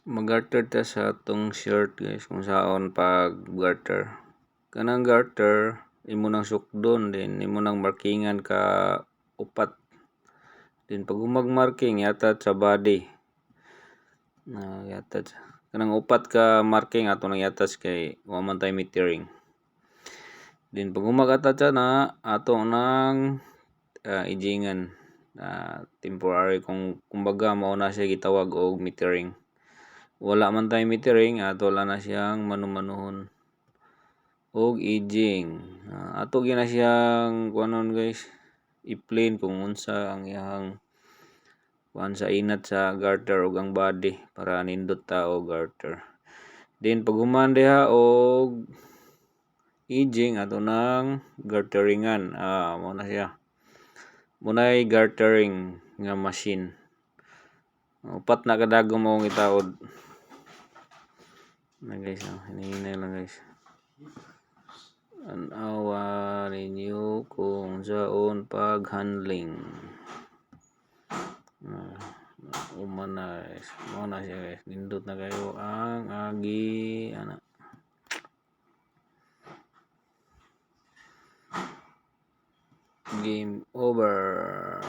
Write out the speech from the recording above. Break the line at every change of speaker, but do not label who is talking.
Mag-garter ta sa atong shirt guys kung saon pag garter. Kanang garter imo nang sukdon din imo nang markingan ka upat. Din pag marking yata sa body. Yata kanang upat ka marking ato nang yatas kay wa man tay metering. Din pag atat na ato nang ijingan temporary kung kumbaga mao na siya gitawag og metering. Wala man tayo metering ato lang na siyang manumanuhon og ijing. Ato gina siyang kuanon guys i-plane kung unsa ang iyang kuan sa inat sa garter ug ang body para nindot ta og garter. Then pag human diha og ijing ato nang garteringan. Mao na siya. Munay gartering nga machine. Upat na kadagom mo itaod. Na guys, hinihinay lang guys. Anawa ninyo kung saon pag-handling. Umana guys. Mao na siya guys. Nindot na kayo ang agi ana. Game over.